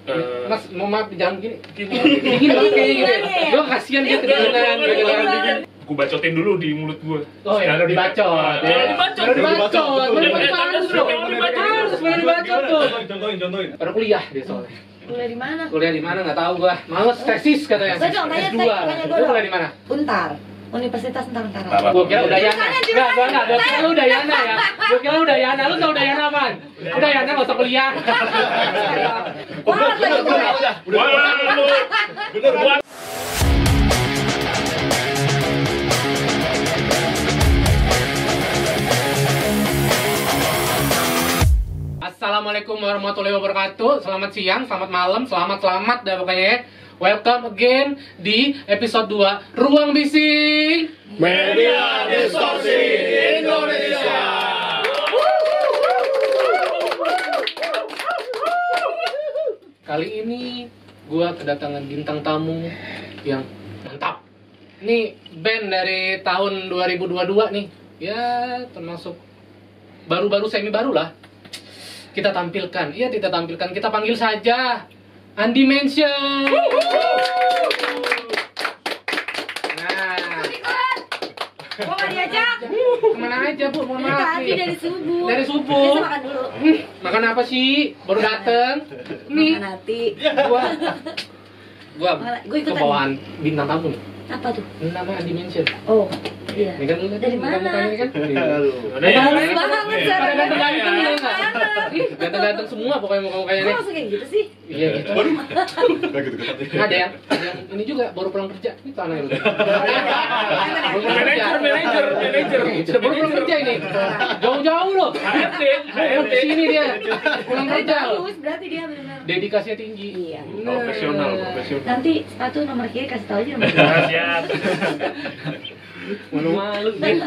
Mas, mau maaf jangan gini banget kayak gini. Gue kasihan dia kedengeran. Gue bacotin dulu di mulut gue. Oh ya, udah dibacot. Harus dibacot tuh. Contohin. Baru kuliah dia soalnya. Kuliah di mana? Kuliah di mana nggak tahu gua. Males tesis katanya. Saya dong, tanya S2. gua Lu dong. kuliah di mana? Untar. Universitas Nusantara. Gua kira Udayana. Enggak, gua kira lu Udayana ya. Gua kira Udayana. Lu tau Udayana apaan? Udayana enggak usah kuliah. Wah, Bener. Assalamualaikum warahmatullahi wabarakatuh. Selamat siang, selamat malam, selamat dah pokoknya ya. Welcome again di episode 2 Ruang Bising Media Distorsi Indonesia. Kali ini gua kedatangan bintang tamu yang mantap. Ini band dari tahun 2022 nih. Ya, termasuk baru-baru semi baru lah. Kita tampilkan, kita panggil saja Andi Mansion. Nah, kok nggak diajak? kemana aja Bu? Mohon maaf Tadi nih. dari subuh. Dari subuh. Biasa makan dulu. Makan apa sih? Baru dateng. Nih, Makan hati. gua Gua ikutan. kebawaan bintang tamu nih. Apa tuh? Nama Andi Mansion. Oh, iya. Ini kan lu lihat Dari muka-mukanya mana? ini kan. Bagus banget, Sar. Pada ganteng-ganteng Banyak ya enggak? banget. Ih, ganteng-ganteng semua pokoknya muka-mukanya Kok nih. langsung kayak gitu sih? Iya gitu. Nah, ada yang ini juga baru pulang kerja. Itu aneh lu. Baru pulang kerja. Manajer. Baru pulang kerja ini. Jauh-jauh loh. HRD. Ke sini dia. Pulang kerja loh. Bagus, berarti dia benar. Dedikasinya tinggi. Iya. Profesional. Nanti sepatu nomor kiri kasih tahu aja nomor kiri. Siap. Malu-malu dia.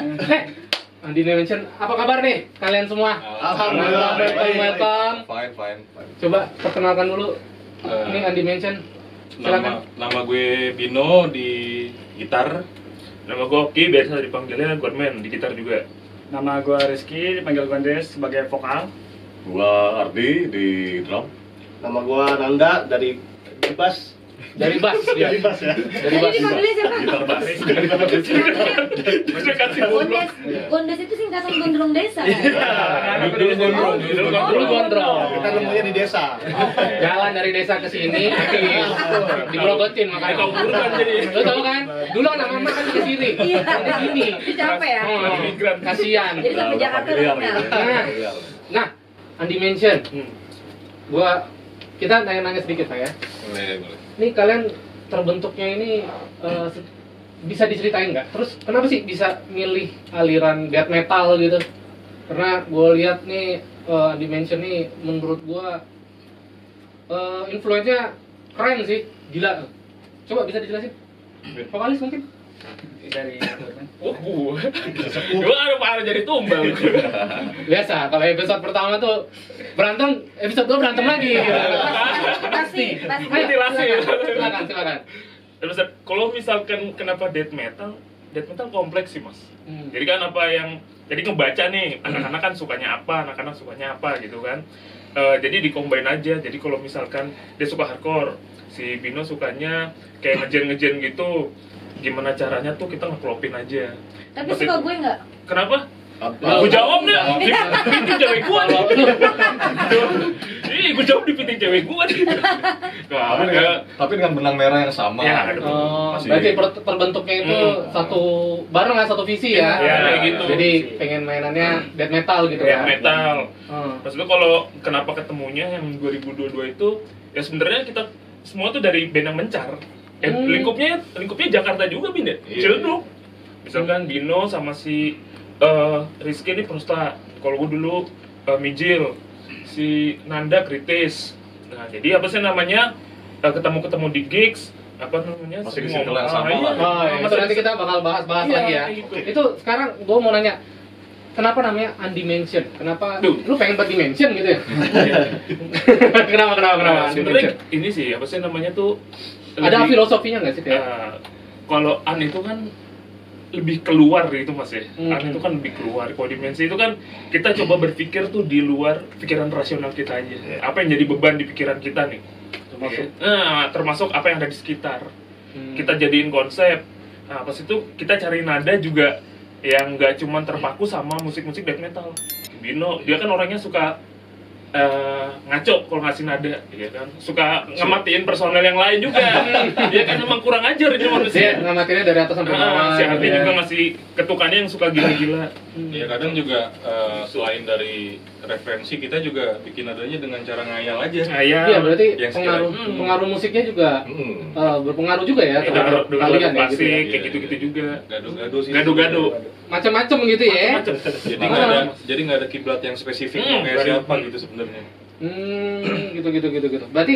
Andi Mansion, apa kabar nih kalian semua? Alhamdulillah. Welcome. Fine. Coba perkenalkan dulu. Ini Andi Mansion. Silakan. Nama gue Bino di gitar. Nama gue Oki, biasa dipanggilnya Godman di gitar juga. Nama gue Rizky, dipanggil Gondes sebagai vokal. Gua Ardi di drum. Nama gua Nanda dari bass. Dari bass dia. Dari bass ya. Dari Tadi bass. dipanggilnya siapa? Gitar bass. Udah kasih Gondes. Gondes itu singkatan gondrong desa kan? Dulu gondrong. Kita nemunya di desa. Jalan dari desa ke sini, digrogotin makanya. Kau buruan jadi. Lo tau kan? Dulu anak mama kan ke sini. Iya. Di sini. Itu capek ya? Oh, kasihan. Jadi sampai Jakarta udah kenal. Nah, Andi Mansion. Kita nanya-nanya sedikit Pak ya. Boleh. Ini kalian terbentuknya ini bisa diceritain nggak? Terus kenapa sih bisa milih aliran death metal gitu? Karena gue lihat nih Andi Mansion nih menurut gue influence-nya keren sih, gila. Coba bisa dijelasin? Vokalis mungkin? Dari Oh, gue harus jadi tumbal. Biasa, kalau episode pertama tuh berantem, episode 2 berantem lagi gitu. Pasti. Ayo, silakan. Terus kalau misalkan kenapa death metal kompleks sih mas. Jadi kan jadi ngebaca nih anak-anak kan sukanya apa gitu kan. Jadi dikombain aja. Jadi kalau misalkan dia suka hardcore, si Bino sukanya kayak ngejen gitu. Gimana caranya tuh kita ngeklopin aja. Tapi suka gue nggak? Kenapa? Gue jawab deh. Dipiting cewek gue nih. Gue jawab dipiting cewek gue nih. Tapi dengan benang merah yang sama. Ya, ada. Berarti terbentuknya itu satu visi ya. Ya, kayak gitu. Jadi pengen mainannya death metal gitu ya. Death metal. Maksudnya kalau kenapa ketemunya yang 2022 itu ya sebenarnya kita semua tuh dari band yang mencar. Lingkupnya Jakarta juga Bin ya. Ciledug. Misalkan Bino sama si Rizky ini Prosta. Kalau gue dulu Mijil, si Nanda Kritis. Nah, jadi apa sih namanya? Ketemu di gigs, apa namanya? Masih di circle yang sama lah. Itu nanti kita bakal bahas lagi ya. Gitu. Itu sekarang gue mau nanya, kenapa namanya Andi Mansion? Kenapa lu pengen buat dimension gitu ya? Kenapa? Sebenarnya ini sih apa sih namanya tuh? Ada filosofinya nggak sih kayak? Kalau An itu kan lebih keluar gitu mas ya. An Hmm. itu kan lebih keluar. Kalau dimensi itu kan kita coba berpikir tuh di luar pikiran rasional kita aja. Apa yang jadi beban di pikiran kita nih? masuk. Nah, termasuk apa yang ada di sekitar. Kita jadiin konsep. Nah, pas itu kita cari nada juga yang nggak cuma terpaku sama musik-musik death metal. Bino, dia kan orangnya suka ngaco kalau ngasih nada, ya kan, suka ngematiin personel yang lain juga. Dia kan emang kurang ajar ini Dia manusia. ngamatinnya dari atas sampai bawah. Si Ardi gitu ya. juga ngasih ketukannya yang suka gila-gila. Ya kadang juga selain dari referensi kita juga bikin adanya dengan cara ngayal aja. Saya Iya, berarti Yang pengaruh musiknya juga berpengaruh juga ya terhadap dengan kalian ya klasik gitu ya. kayak gitu-gitu juga. Gado-gado sih. Gado-gado. Macam-macam gitu ya. Macam-macam. Jadi nggak ada kiblat yang spesifik Hmm, kayak nggak ada. siapa gitu sebenarnya. Gitu. Berarti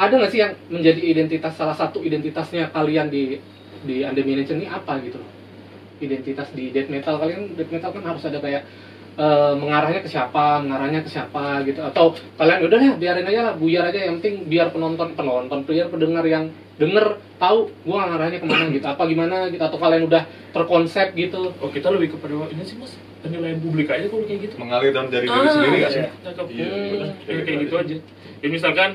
ada nggak sih yang menjadi identitas, salah satu identitasnya kalian di Undomination ini apa gitu loh? Identitas di death metal kalian, death metal kan harus ada kayak mengarahnya ke siapa gitu, atau kalian udah deh biarin aja lah, buyar aja, yang penting biar penonton biar pendengar yang denger tahu gua ngarahnya kemana gitu, apa gimana gitu, atau kalian udah terkonsep gitu. Oh, kita lebih kepada ini sih Mas, penilaian publik aja kalau kayak gitu. Mengalir dalam dari diri sendiri nggak sih? Cakep. Iya, benar. Kayak gitu aja. Ya misalkan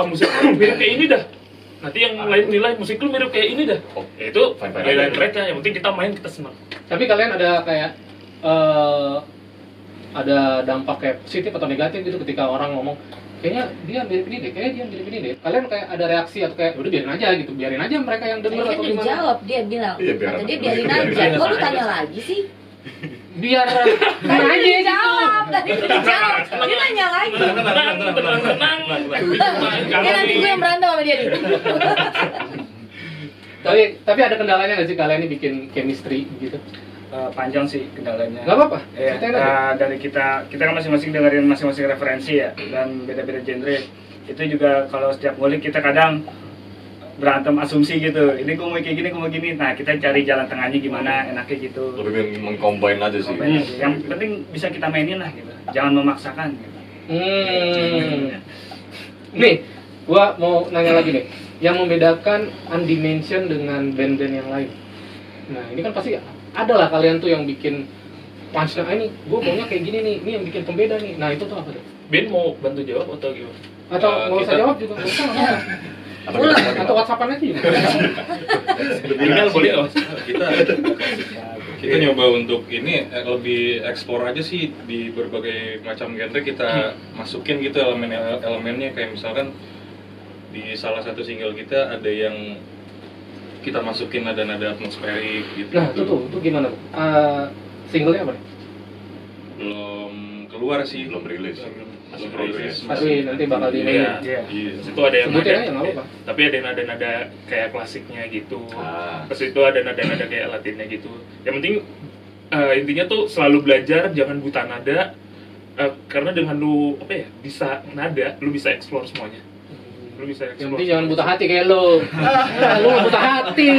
musik lu mirip kayak ini dah. Nanti yang lain nilai musik lu mirip kayak ini dah. Ya itu Fine-fine nilai aja. mereka, yang penting kita main, kita senang. Tapi kalian ada kayak ada dampak kayak positif atau negatif gitu ketika orang ngomong kayaknya dia mirip ini deh, kalian kayak ada reaksi atau kayak udah biarin aja mereka yang denger Kan atau udah gimana? dijawab, dia bilang. Iya, biar Kata dia apa? biarin Biarin aja. Kok lu aja. tanya lagi sih? Biar Tadi aja udah gitu. dijawab, tadi udah dijawab. Dia nanya lagi. Tenang. Ya nanti gue yang berantem sama dia nih. Tapi ada kendalanya nggak sih kalian ini bikin chemistry gitu? Panjang sih kendalanya. Nggak apa-apa, Iya, ceritain aja. dari kita kan masing-masing dengerin masing-masing referensi ya, dan beda-beda genre. Itu juga kalau setiap ngulik kita kadang berantem asumsi gitu. Ini gue mau kayak gini, gue mau gini. Nah, kita cari jalan tengahnya gimana enaknya gitu. Lebih mengcombine aja sih. Combine aja. Yang penting bisa kita mainin lah gitu. Jangan memaksakan gitu. Nih, gua mau nanya lagi nih, yang membedakan Undimension dengan band-band yang lain. Nah, ini kan pasti ada lah kalian tuh yang bikin punchline, ini gue maunya kayak gini nih, ini yang bikin pembeda nih. Nah, itu tuh apa tuh? Ben mau bantu jawab atau gimana? Atau nggak usah kita- jawab juga, nggak usah, nggak apa-apa. Atau kita- Atau WhatsApp-an aja juga. Email boleh nggak Mas? kita nyoba untuk ini lebih eksplor aja sih di berbagai macam genre kita masukin gitu elemen-elemennya, kayak misalkan di salah satu single kita ada yang kita masukin nada-nada atmosferik gitu. Nah, itu gimana? Singlenya apa nih? Belum keluar sih, belum rilis. Masih Belum proses. Tapi nanti bakal di Iya. Iya. Iya. Terus itu ada yang Sebutin nada- aja, nggak apa-apa. Tapi ada nada-nada kayak klasiknya gitu. Ah. Terus itu ada nada-nada kayak latinnya gitu. Yang penting intinya tuh selalu belajar, jangan buta nada. Karena dengan lu bisa nada, lu bisa explore semuanya. Lu bisa Yang explore. penting jangan buta hati kayak lu. Lu nggak buta hati.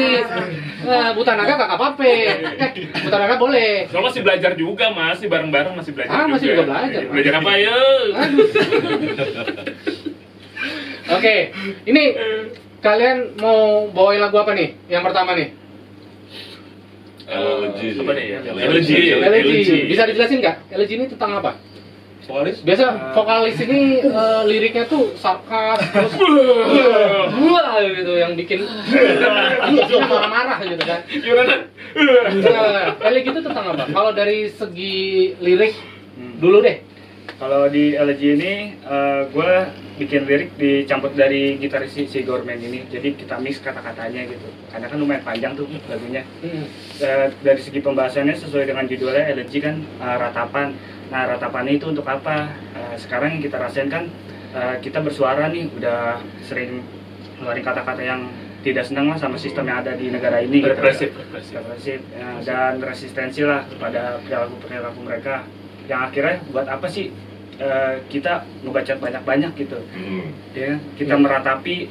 Buta naga kakak pape. Buta naga boleh. Soalnya masih belajar juga Mas, bareng-bareng masih belajar juga. Masih juga belajar. Belajar apa ya? Oke, ini kalian mau bawain lagu apa nih? Yang pertama nih. Elegy sih. Apa nih ya? Elegy. Elegy. Bisa dijelasin nggak? Elegy ini tentang apa? Vokalis? Biasa vokalis ini liriknya tuh sarkas, terus wah gitu, yang bikin marah-marah gitu kan. Gimana? Elegy itu tentang apa? Kalau dari segi lirik dulu deh. Kalau di LG ini, gue bikin lirik dicampur dari gitaris si Gorman ini. Jadi kita mix kata-katanya gitu. Karena kan lumayan panjang tuh lagunya. Dari segi pembahasannya sesuai dengan judulnya LG kan ratapan. Nah, ratapannya itu untuk apa? Sekarang yang kita rasain kan kita bersuara nih, udah sering ngeluarin kata-kata yang tidak senang lah sama sistem yang ada di negara ini. Gitu. Represif. Represif, ya, dan resistensi lah kepada perilaku mereka. Yang akhirnya buat apa sih kita ngebacot banyak-banyak gitu, ya kita meratapi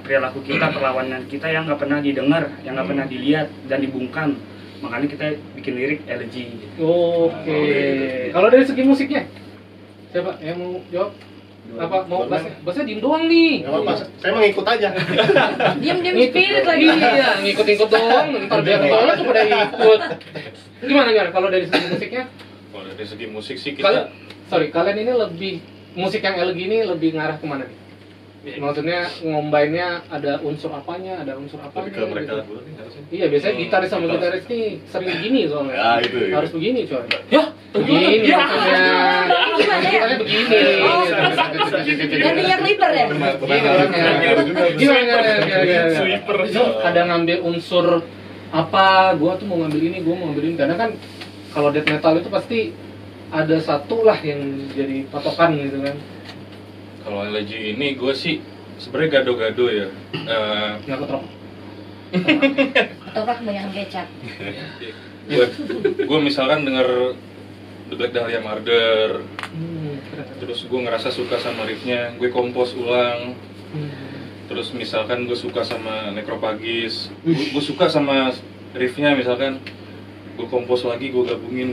perilaku kita, perlawanan kita yang nggak pernah didengar, yang nggak pernah dilihat dan dibungkam. Makanya kita bikin lirik elegy. Oke. Kalau dari segi musiknya, siapa yang mau jawab? Apa mau bahasa diem doang nih? Nggak apa-apa, saya mau ngikut aja. Diam-diam spirit lagi. Iya, ngikut-ngikut doang. Ntar biar tolong tuh pada ikut. Gimana kalau dari segi musiknya? Kalau dari segi musik sih Kalian, kita kalian ini lebih musik yang elegan ini lebih ngarah kemana nih? Maksudnya ngombainnya ada unsur apanya, ada unsur apanya Lebih ke mereka gitu. dulu nih harusnya. Iya, biasanya gitaris sama gitaris nih sering begini soalnya. Ya, itu ya. Harus begini coy. Ya, Begini ya. maksudnya. Gimana ya? Gitarnya begini. Oh, ganti yang clipper ya? Begini orangnya. Gimana? Sweeper. Itu ada ngambil unsur apa, gua tuh mau ngambil ini, gua mau ngambil ini. Karena kan kalau death metal itu pasti ada satu lah yang jadi patokan gitu kan. Kalau elegy ini gue sih sebenarnya gado-gado ya. Nggak ketrok. Ketoprak kebanyakan kecap. Gue misalkan denger The Black Dahlia Murder, Keren. terus gue ngerasa suka sama riffnya, gue kompos ulang. Terus misalkan gue suka sama Necrophagis, gue suka sama riffnya misalkan, gue kompos lagi, gue gabungin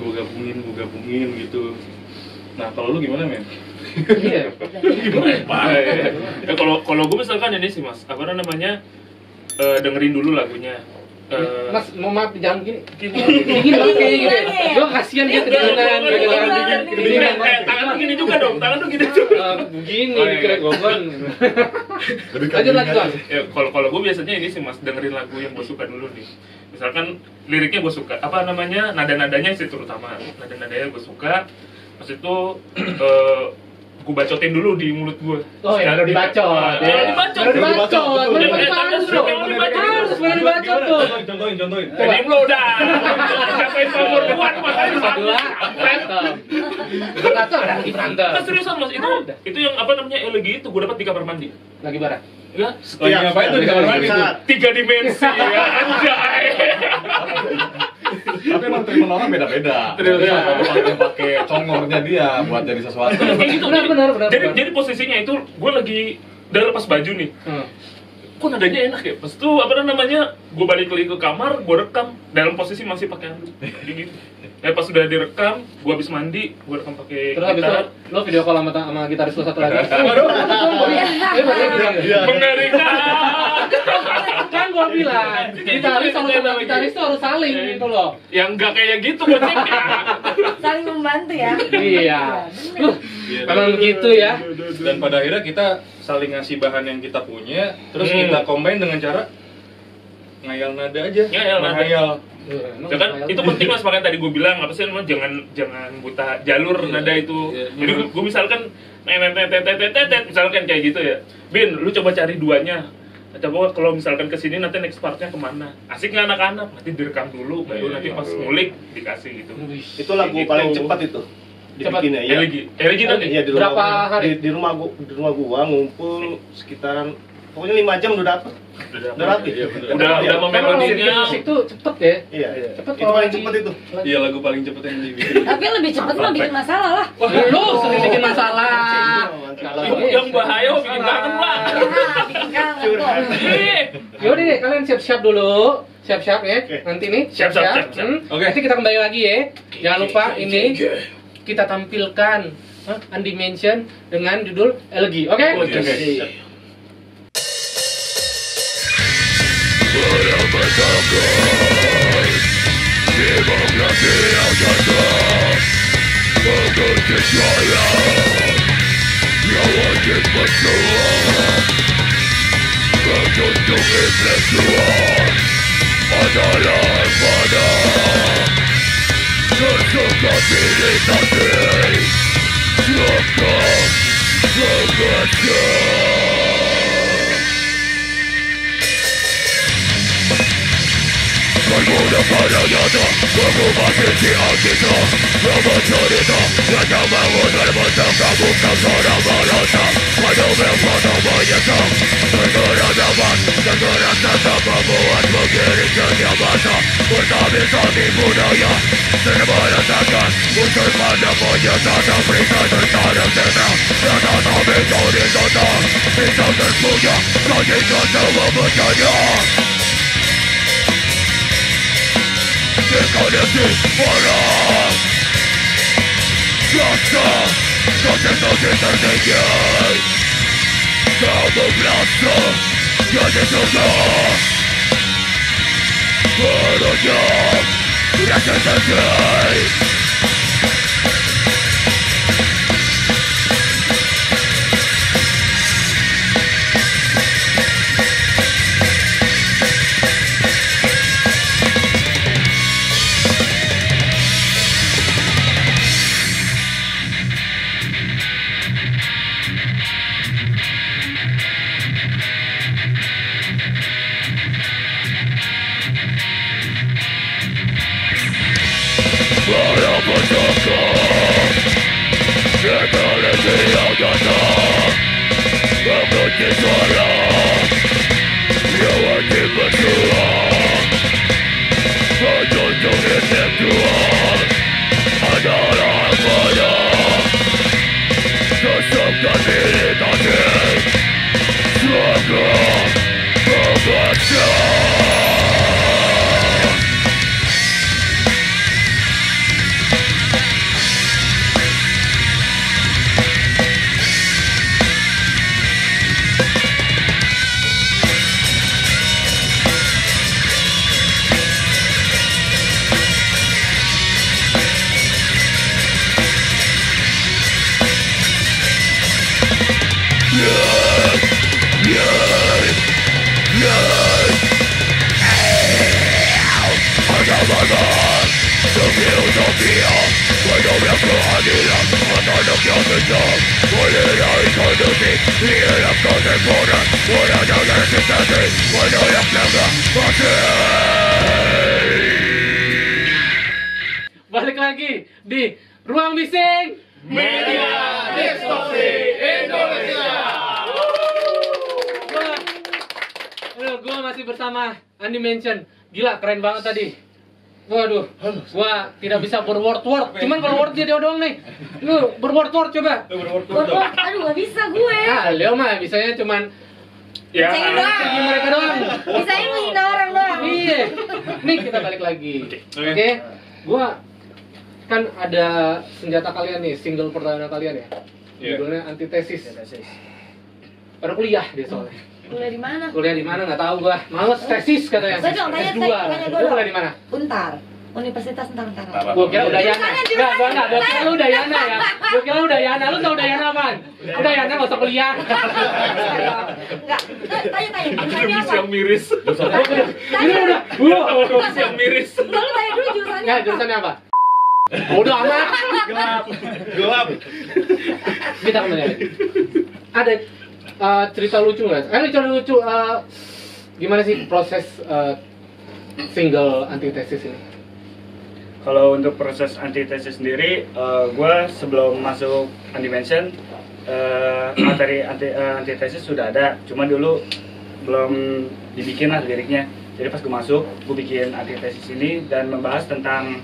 gitu. Nah kalau lu gimana men? Iya. Ya kalau gue misalkan ini sih mas, apa namanya, dengerin dulu lagunya. Mas, mau maaf jangan gini. Gini. Gini banget kayak gini. Gua kasihan dia kedinginan. Tangan tuh gini juga dong, tangan tuh gini juga. Begini kira gogon. Lanjut. Ya, kalau gue biasanya ini sih mas, dengerin lagu yang gue suka dulu nih. Misalkan liriknya gue suka, apa namanya, nada-nadanya sih terutama, nada-nadanya gue suka. Pas itu gue bacotin dulu di mulut gue. Oh ya, udah dibacot. Udah dibacot. Harus bener dibacot tuh. Contohin. Jadi lo udah. Siapain favor buat makanya Dua, berantem. Berantem lagi berantem. Nah, seriusan mas, itu yang apa namanya elegy itu gue dapat di kamar mandi. Lagi bareng. Ya, Oh iya, ngapain tuh di kamar mandi tuh? 3 dimensi ya, anjay. Tapi emang treatment orang beda-beda. Yang pakai congornya dia buat jadi sesuatu. Kayak gitu. Benar. Jadi posisinya itu gue lagi udah lepas baju nih. Kok nadanya enak ya? Pas itu apa namanya? Gue balik lagi ke kamar, gue rekam dalam posisi masih pakai handuk. Gitu. Ya pas sudah direkam, gue habis mandi, gue rekam pakai Terus habis itu gitar. lo video call sama gitaris lo satu lagi. Waduh, Iya. mengerikan. Kan gua bilang, gitaris sama gitaris itu harus saling gitu loh. Yang enggak kayak gitu konsepnya. Saling membantu ya. Iya. Memang gitu ya. Dan pada akhirnya kita saling ngasih bahan yang kita punya, terus kita combine dengan cara ngayal nada aja. Ngayal nada. Menghayal. Ya kan itu penting mas, makanya tadi gue bilang apa sih namanya, jangan buta jalur nada itu. Jadi gue misalkan misalkan kayak gitu ya, Bin, lu coba cari duanya. Coba kalau misalkan kesini nanti next partnya kemana? Asik nggak anak-anak? Nanti direkam dulu, baru nanti pas ngulik dikasih gitu. Itu lagu Gitu. paling cepat itu. Dibikinnya ya. Elegy nanti. Iya, di Berapa rumah, hari? Di rumah gua ngumpul sekitaran pokoknya 5 jam udah dapet. Udah rapi. Udah Memang melodinya. musik tuh cepet ya. Iya. Cepet Itu paling cepet itu. Iya, lagu paling cepet yang dibikin. Tapi lebih cepat mah bikin masalah lah. Wah, lu sering bikin masalah. Kalau Yang bahaya bikin kangen pak. Bikin kangen tuh. Yaudah deh, kalian siap-siap dulu. Siap-siap ya. Nanti nih, Siap. Oke. Nanti kita kembali lagi ya. Jangan lupa ini kita tampilkan Undimension dengan judul Elegy. Oke? Oke. Balik lagi di Ruang Bising Media Distorsi Indonesia. Gua masih bersama Andi Mention. Gila, keren banget tadi. Waduh, gua tidak bisa berword-word. Cuman kalau word dia doang nih. Lu berword-word coba. Aduh, gak bisa gue. Ah, Leo mah bisanya cuman Ya, Percaya doang. segi mereka doang. Bisanya menghina orang doang. Iya. Nih kita balik lagi. Oke. Gua kan ada senjata kalian nih, single perdana kalian ya. Iya. Judulnya Antitesis. Pada kuliah dia soalnya. Kuliah di mana? Kuliah di mana nggak tahu gua. Males tesis katanya. Gua dong, tanya S2. gua Lu dong. kuliah di mana? Untar. Universitas Ntar. Gua kira Udayana. Jurusannya, Enggak, gua kira lu Udayana ya. Gua kira lu Udayana. Lu tau Udayana apaan? Udayana enggak usah kuliah. Enggak. Tanya. Jurusannya Misi apa? yang miris. Ini udah. Misi yang miris. Enggak, lu tanya dulu jurusannya Enggak, apa? jurusannya apa? Bodoh amat. Gelap. Kita kembali. Ada cerita lucu nggak? Cerita lucu. Gimana sih proses single Antitesis ini? Kalau untuk proses antitesis sendiri, gue sebelum masuk Andimension, materi antitesis sudah ada, cuma dulu belum dibikin lah liriknya. Jadi pas gue masuk, gue bikin antitesis ini dan membahas tentang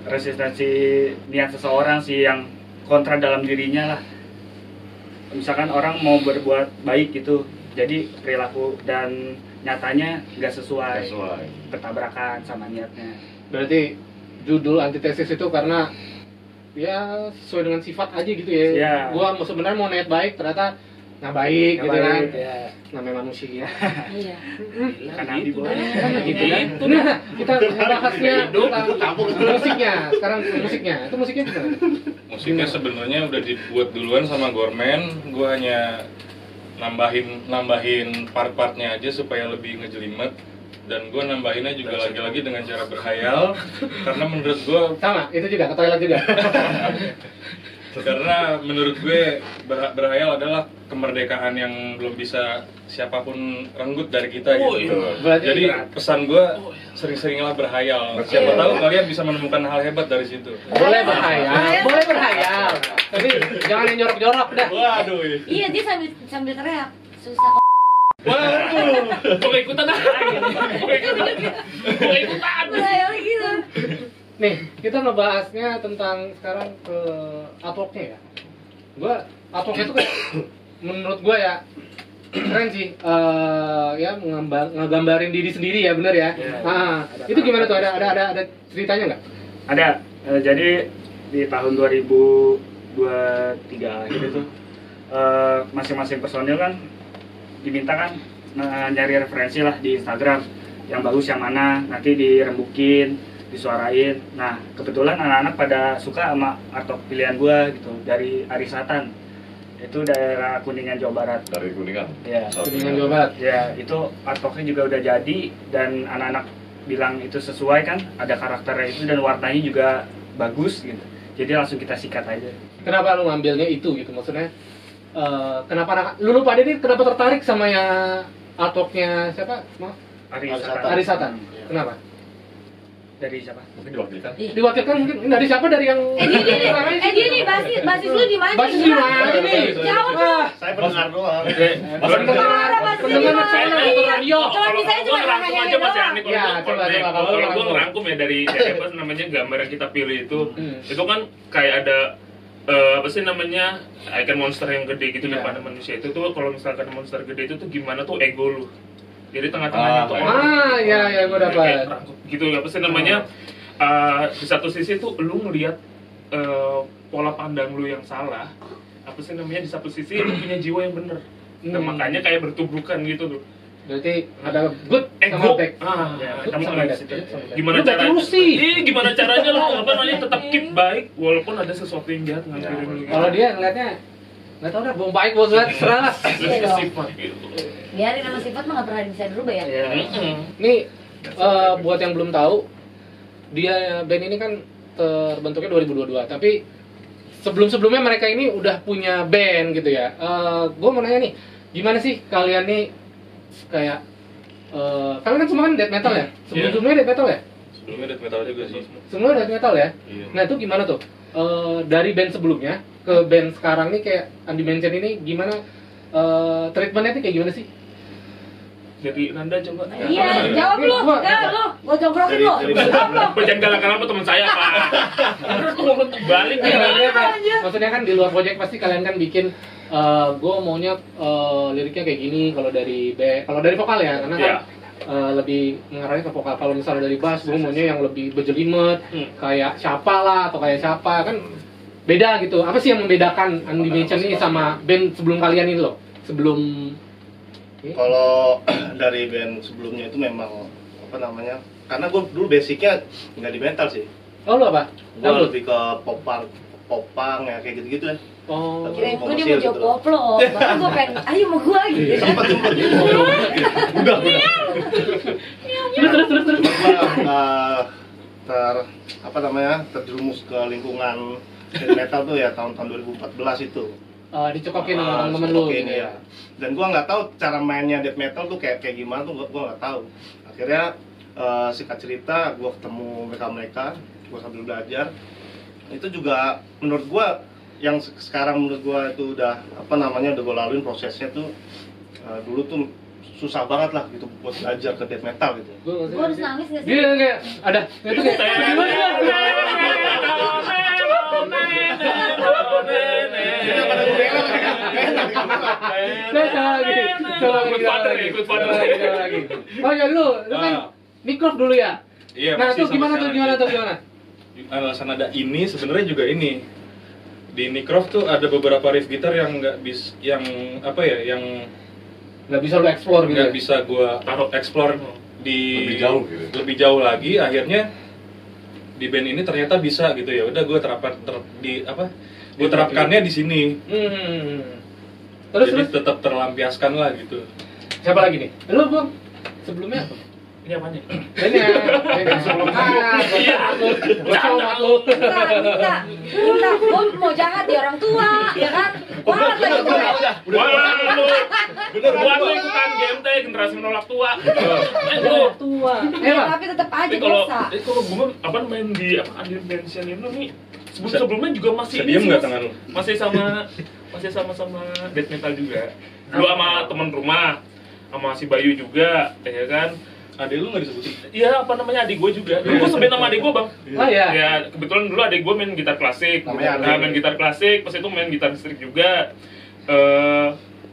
resistensi niat seseorang sih yang kontra dalam dirinya lah. Misalkan orang mau berbuat baik gitu, jadi perilaku dan nyatanya nggak sesuai, bertabrakan sama niatnya. Berarti judul Antitesis itu karena ya sesuai dengan sifat aja gitu ya. Iya. Gua sebenarnya mau niat baik, ternyata nggak baik gitu kan. Ya. Namanya manusia. Iya. Karena Andi boleh. Gitu kan. Nah, kita bahasnya tentang musiknya. Sekarang musiknya. Itu musiknya gimana? Musiknya sebenarnya udah dibuat duluan sama Gorman, gue hanya nambahin part-partnya aja supaya lebih ngejelimet, dan gue nambahinnya juga lagi-lagi dengan cara berkhayal karena menurut gue Itu juga ke toilet juga. karena menurut gue berkhayal adalah kemerdekaan yang belum bisa siapapun renggut dari kita gitu. Berarti Jadi pesan gue sering-seringlah berkhayal. Siapa tahu kalian bisa menemukan hal hebat dari situ. boleh berhayal. Tapi jangan yang jorok-jorok dah. Waduh. Iya, dia sambil teriak. Susah kok. Gue ikutan dah. Gue ikutan. Berhayal gitu. Nih, kita ngebahasnya tentang sekarang ke artworknya ya. Artworknya itu kayak menurut gua ya keren sih. Ya ngegambarin diri sendiri ya, bener ya. Nah, itu gimana tuh? Ada ceritanya nggak? Ada. Jadi di tahun 2023 akhir itu masing-masing personil kan diminta kan nyari referensi lah di Instagram yang bagus yang mana, nanti dirembukin, disuarain. Nah, kebetulan anak-anak pada suka sama artwork pilihan gua gitu dari Arisatan. Itu daerah Kuningan, Jawa Barat. Dari Kuningan. Ya. Kuningan Jawa Barat. Ya, itu artworknya juga udah jadi dan anak-anak bilang itu sesuai kan, ada karakternya itu dan warnanya juga bagus gitu. Jadi langsung kita sikat aja. Kenapa lu ngambilnya itu gitu? Maksudnya kenapa lu pada ini kenapa tertarik sama yang artworknya siapa? Maaf? Arisatan. Arisatan. Kenapa? Dari siapa? Mungkin diwakilkan. Diwakilkan mungkin dari siapa, dari yang Dia nih basis lu di mana? basis di mana nih? Jawab. Wah, Saya pendengar doang. pendengar saya nonton radio. Cuma bisa Gua ngerangkum aja Mas Yani Ya, coba, kalau kalau gue ngerangkum ya dari apa namanya gambar yang kita pilih itu kan kayak ada apa sih namanya icon monster yang gede gitu depan manusia itu tuh. Kalau misalkan monster gede itu tuh gimana tuh ego lu, jadi tengah-tengahnya tuh ya gue dapat gitu apa sih namanya di satu sisi tuh lu ngelihat pola pandang lu yang salah, apa sih namanya, di satu sisi lu punya jiwa yang bener dan makanya kayak bertubuhkan gitu tuh. Berarti ada good Ego. sama bad. Kamu sampai di situ. Gimana Lu caranya? terus sih. Gimana caranya lu apa namanya tetap keep baik walaupun ada sesuatu yang jahat ngambilin lu. Kalau dia ngeliatnya nggak tahu dah, bom baik bos banget, serah lah. Sifat gitu. Biarin sama sifat mah nggak pernah bisa dirubah ya. Nih buat yang belum tahu, dia band ini kan terbentuknya 2022, tapi sebelum-sebelumnya mereka ini udah punya band gitu ya. Gue mau nanya nih, gimana sih kalian nih kayak kalian kan semua kan death metal ya? Sebelumnya death metal ya? Sebelumnya death metal juga sih. Semua death metal ya? Iya. Nah itu gimana tuh? Dari band sebelumnya ke band sekarang nih kayak Undimension ini gimana treatmentnya tuh kayak gimana sih? Jadi Nanda coba. Iya, jawab lu. Jawab lu. Gua jongkrokin lu. Jawab lu. Jangan galak-galak sama teman saya, Pak. Terus tuh balik ya. Maksudnya kan di luar project pasti kalian kan bikin gue maunya liriknya kayak gini kalau dari vokal ya, karena kan lebih mengarahnya ke vokal. Kalau misalnya dari bass gue maunya yang lebih berjelimet kayak siapa lah atau kayak siapa, kan beda gitu. Apa sih yang membedakan Undimension ini sama band sebelum kalian ini loh? Sebelum Kalau dari band sebelumnya itu memang apa namanya? Karena gue dulu basicnya nggak di metal sih. oh lo apa? Gue lebih ke popang ya kayak gitu-gitu ya. Oh, Kirain gue dia mau jawab koplo. Bahkan gue pengen, ayo mau gue gitu. Sempat udah. terus. Terjerumus ke lingkungan heavy metal tuh ya tahun 2014 itu. Dicokokin sama temen-temen lu Dicokokin, gitu ya. Dan gua nggak tahu cara mainnya death metal tuh kayak gimana tuh gua nggak tahu. Akhirnya singkat cerita gua ketemu mereka, gua sambil belajar. Itu juga menurut gua yang sekarang menurut gua itu udah udah gua laluin prosesnya tuh dulu tuh susah banget lah gitu buat belajar ke death metal gitu. Gue harus nangis gak sih? Dia kayak ada itu kayak lagi. Oh ya lu kan Nikrov dulu ya? Iya. Nah masih tuh gimana sampai tuh sekarang. gimana? Alasan ada ini sebenarnya juga ini. Di Nikrov tuh ada beberapa riff gitar yang Nggak bisa lu explore gitu. nggak bisa gua explore di lebih jauh lagi. Akhirnya di band ini ternyata bisa gitu ya. Udah gua gue terapkannya di sini. Terus Jadi tetap terlampiaskan lah gitu. siapa lagi nih? Lu Bang. Sebelumnya apa? Ini apanya? Ini sebelumnya. Gue coba lu. Enggak. Gue mau jahat di orang tua, ya kan? Wah, lagi gue. Buat lu ikutan GMT generasi menolak tua. Tua. Tapi tetap aja dosa. Kalau gue main di Undimension ini nih sebelumnya juga masih Diam nggak tangan lu? masih sama death metal juga. Dulu sama teman rumah, sama si Bayu juga, ya kan. Adek lu nggak disebutin? Iya, adik gue juga. Dulu gue sebut nama adik gue, Bang. Oh iya. Ya, kebetulan dulu adik gue main gitar klasik. Main gitar klasik, pas itu main gitar listrik juga.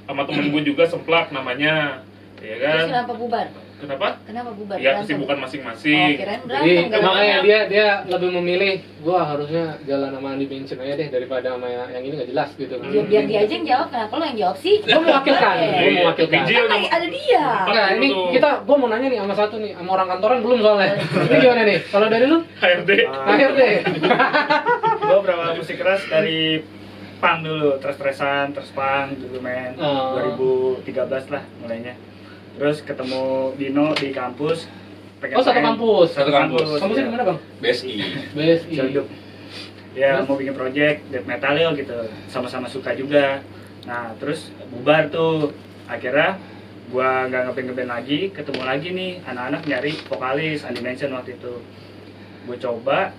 Sama temen gue juga Semplak namanya. Ya kan? Terus kenapa bubar? Kenapa bubar? Ya, kesibukan masing-masing. Kirain Jadi berantem. makanya dia lebih memilih gua harusnya jalan sama Undimension aja deh daripada sama yang ini nggak jelas gitu. Ya, biar dia aja yang jawab, kenapa lo yang jawab sih? Gua mewakilkan. Bijil Kan ada dia. Nah ini gua mau nanya nih sama satu nih, sama orang kantoran belum soalnya. Ini gimana nih? Kalau dari lu? HRD. Akhir deh. Gue beberapa musik keras dari punk dulu, terus punk dulu main 2013 lah mulainya. Terus ketemu Dino di kampus. Oh satu kampus. Kampusnya ya. di mana Bang? BSI. BSI. Ciledug. Ya mau bikin project death metal ya gitu, sama-sama suka juga. Nah terus bubar tuh, akhirnya gua nggak ngeband lagi, ketemu lagi nih anak-anak nyari vokalis Undimension waktu itu. gue coba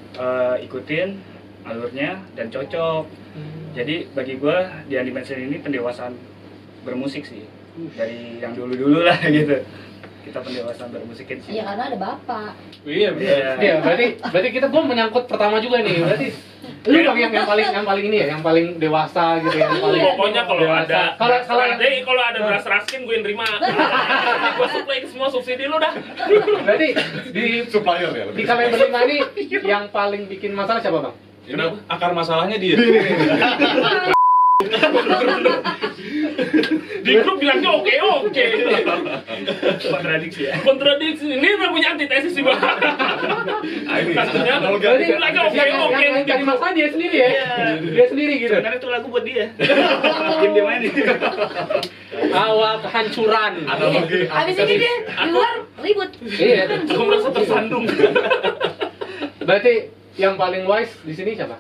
ikutin alurnya dan cocok. Jadi bagi gue di Undimension ini pendewasaan bermusik sih, dari yang dulu lah gitu. Kita pendewasaan bermusikin sih. Iya karena ada bapak. Iya benar. Iya, berarti kita gua menyangkut pertama juga nih. Berarti lu yang paling ini ya, yang paling dewasa gitu, yang paling Pokoknya kalau dewasa. ada Kalau ada beras raskin gue yang terima. Gue supply semua subsidi lu dah. berarti di Supplier ya. di kalian berlima ini yang paling bikin masalah siapa, Bang? Ini akar masalahnya dia. Di grup bilangnya oke. Kontradiksi ya. Kontradiksi. Ini namanya antitesis sih, Bang. Kasusnya Berarti bilangnya oke. yang cari masalah dia sendiri ya. Dia sendiri gitu. Sebenarnya itu lagu buat dia. Diam-diam aja. Awal kehancuran. Habis ini dia di luar ribut. Iya. Aku merasa tersandung. Berarti yang paling wise di sini siapa?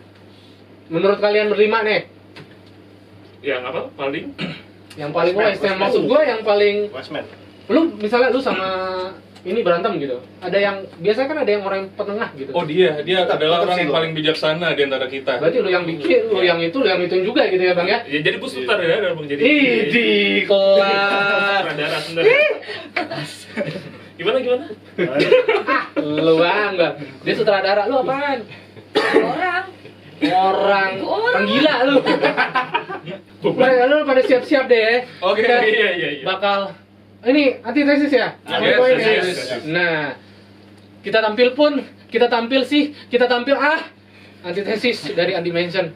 Menurut kalian berlima nih? Yang apa? Paling? Yang paling wise, yang maksud gue yang paling Westman. lu misalnya lu sama ini berantem gitu. Ada yang biasanya kan ada yang orang penengah gitu. Oh dia adalah orang sih yang gua. paling bijaksana di antara kita. Berarti lu yang bikin, lu yang itu, lu yang itu juga gitu ya, Bang ya? Ya jadi gue sutar ya, Bang. Jadi Di kelas. Sutradara sebenarnya. Gimana? Lu Bang. Dia sutradara, lu apaan? Orang gila lu. Lu pada siap-siap deh. Oke, Kita iya. bakal ini antitesis ya. Yes, Poin ya? yes. Nah, kita tampil antitesis dari Undimension.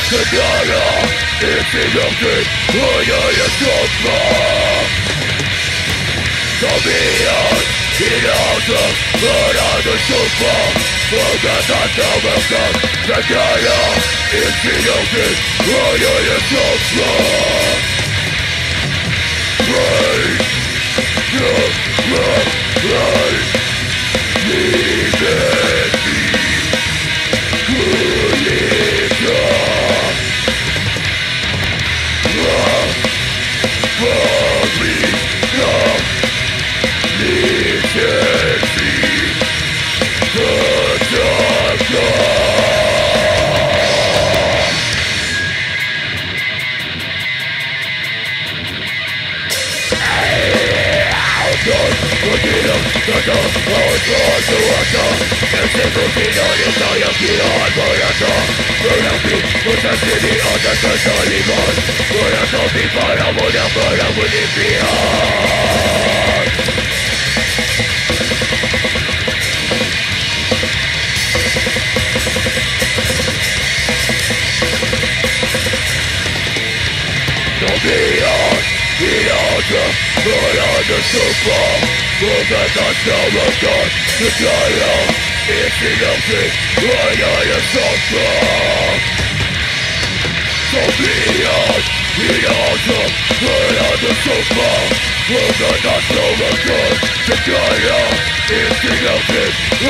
Together, it's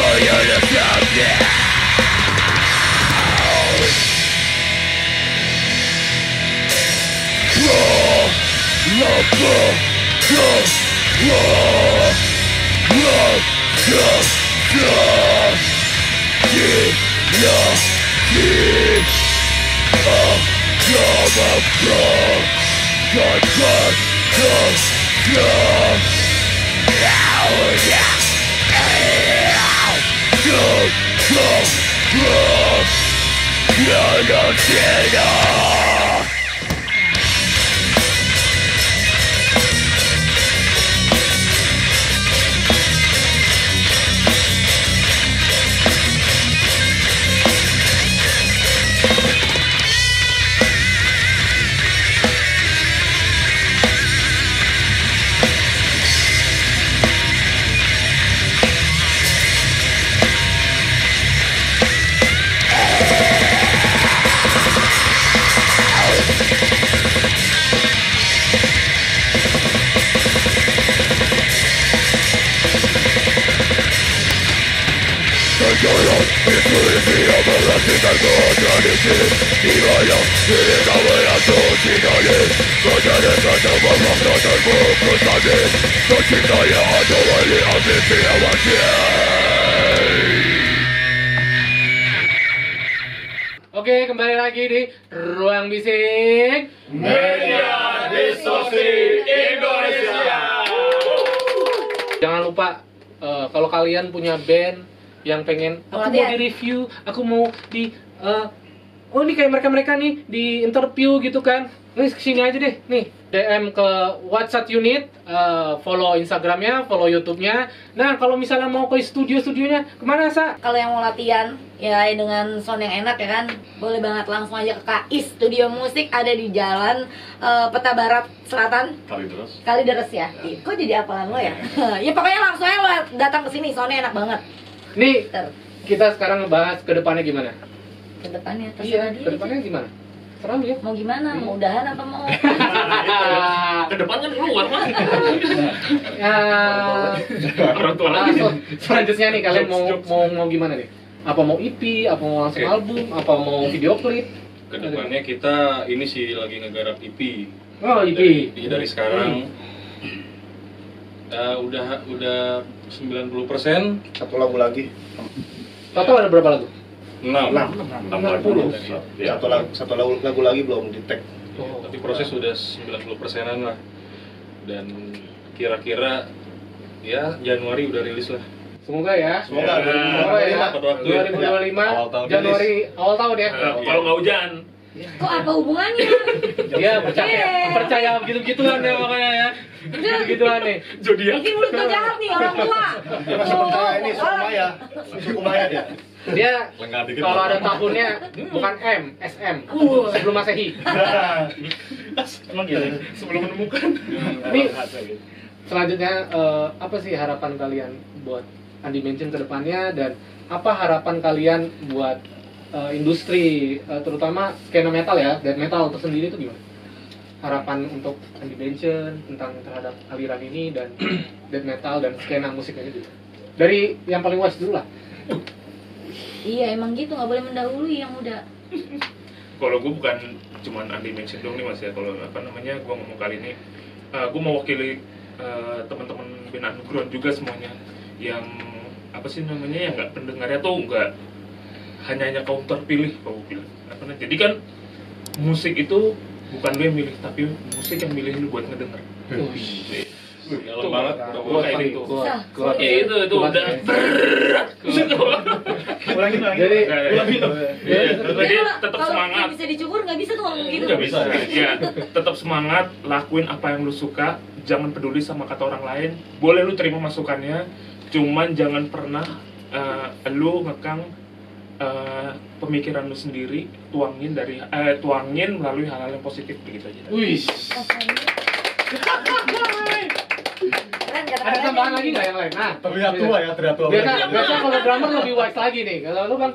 Oke, kembali lagi di Ruang Bisik Media Distorsi Indonesia. Jangan lupa kalau kalian punya band yang pengen aku mau di review, aku mau di oh ini kayak mereka nih di interview gitu kan, nih kesini aja deh nih, DM ke WhatsApp unit, follow Instagramnya, follow YouTube-nya. Nah kalau misalnya mau ke studionya kemana Sa? Kalau yang mau latihan ya dengan sound yang enak ya kan, boleh banget langsung aja ke KI Studio Musik, ada di Jalan Peta Barat Selatan. Kalideres ya. Kok jadi apalan lo ya? Ya pokoknya langsung aja lo datang ke sini, soundnya enak banget. Nih kita sekarang ngebahas ke depannya gimana? Ke depannya Iya, ke depannya gimana? Serah lu ya. Mau gimana? Mau udahan apa mau? Ke depan kan keluar mah. Ya, Orang tua lagi. selanjutnya nih kalian mau gimana nih? Apa mau EP, apa mau langsung album, apa mau video klip? Kedepannya kita ini sih lagi ngegarap EP. Oh, EP. Dari sekarang udah 90%. Satu lagu lagi. Total ada berapa lagu? 6 Satu lagu lagi belum di tag. Tapi proses sudah 90%-an lah. Dan kira-kira ya Januari udah rilis lah. Semoga ya. Semoga ya. 2025 Januari awal tahun ya. Kalau nggak hujan. Kok apa hubungannya? Dia percaya gitu-gituan ya makanya ya. Gitu-gituan nih. Zodiak. Mungkin mulut lo jahat nih orang tua. Dia masih percaya ini suku Maya dia. Dia kalau ada tahunnya bukan M, SM. Sebelum Masehi. Emang gitu. Sebelum menemukan. Ini selanjutnya apa sih harapan kalian buat Andi Mention ke depannya, dan apa harapan kalian buat industri terutama skena metal ya, death metal tersendiri itu gimana? Harapan untuk Andi Mention tentang terhadap aliran ini dan death metal dan skena musiknya gitu. Dari yang paling luas dulu lah. Iya emang gitu, nggak boleh mendahului yang muda. Kalau gue bukan cuman Andi Mention dong nih mas ya. Kalau apa namanya gue ngomong kali ini, gue mewakili teman-teman band underground juga semuanya, yang apa sih namanya, yang nggak pendengarnya tuh nggak hanya kaum terpilih kalau gue bilang. Jadi kan musik itu bukan lu yang milih, tapi musik yang milih lu buat ngedenger. Dalam banget, Gue kayak gitu. Itu udah berat. Jadi Jadi tetap semangat. Kalau bisa dicukur nggak bisa tuh ngomong gitu. Nggak bisa. Ya, tetap semangat, lakuin apa yang lu suka, jangan peduli sama kata orang lain. Boleh lu terima masukannya, cuman jangan pernah lu ngekang pemikiran lu sendiri, tuangin melalui hal-hal yang positif, begitu aja. wih. Keren, Ada tambahan lagi nggak yang lain? Nah, Terlihat tua. biasa kalau drummer lebih wise lagi nih. Kalau lu Bang?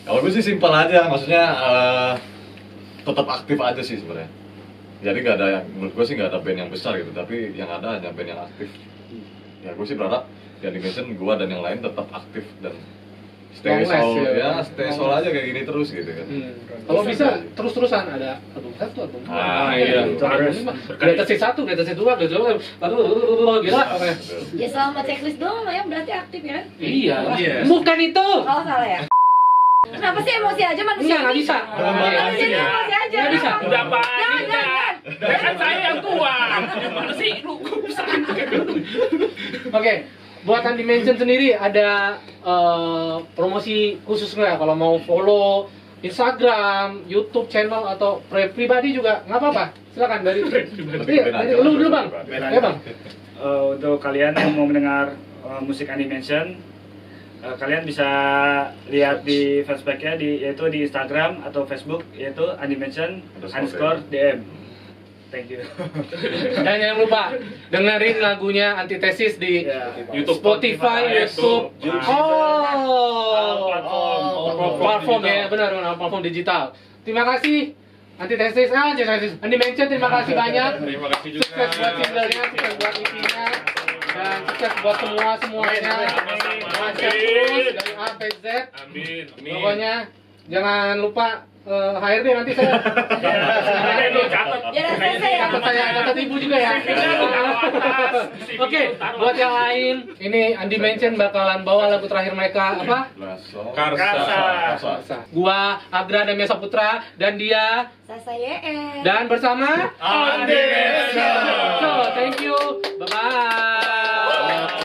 Kalau gue sih simpel aja, maksudnya tetap aktif aja sih sebenarnya. Jadi nggak ada yang, menurut gue sih nggak ada band yang besar gitu, tapi yang ada hanya band yang aktif. Ya gue sih berharap di animation gua dan yang lain tetap aktif dan Long stay last, soul ya. stay soul aja kayak gini terus gitu kan. Kalau bisa terus-terusan ada album 1, album 2. iya. Itu harus. Greatest Hits 1, Greatest Hits 2, Greatest Hits 2, lalu gila pokoknya. Ya selama checklist doang lah ya berarti aktif ya kan? Iya. Iya. Bukan itu. Oh salah ya. Kenapa sih emosi aja manusia? Nggak bisa. Manusia ini emosi aja. Nggak bisa. Udah Pak, Jangan, ini jangan. Ya kan saya yang tua. Gimana sih lu kok bisa? Oke, buat Undimension sendiri ada promosi khusus nggak kalau mau follow Instagram, YouTube channel atau pribadi juga nggak apa-apa. Silakan dari lu dulu bang. Ya bang. Untuk kalian yang mau mendengar musik animation, kalian bisa lihat di fanspage-nya yaitu di Instagram atau Facebook yaitu animation_DM. Thank you. Dan jangan lupa dengerin lagunya Antitesis di YouTube, Spotify, YouTube. Platform digital. ya, benar platform digital. Terima kasih Antitesis, Undimension, terima kasih banyak. Terima kasih juga. Sukses buat singlenya, sukses buat EP-nya, dan sukses buat semuanya. Lancar terus dari A sampai Z. Amin. Pokoknya jangan lupa HRD nanti saya. Ya selesai ya. Catat ibu juga ya. Oke, buat yang lain, ini Undimension bakalan bawa lagu terakhir mereka apa? Karsa. Gua Agra dan Mesa Putra dan dia Sasa YN. dan bersama Undimension. So, thank you. Bye bye.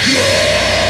Yeah.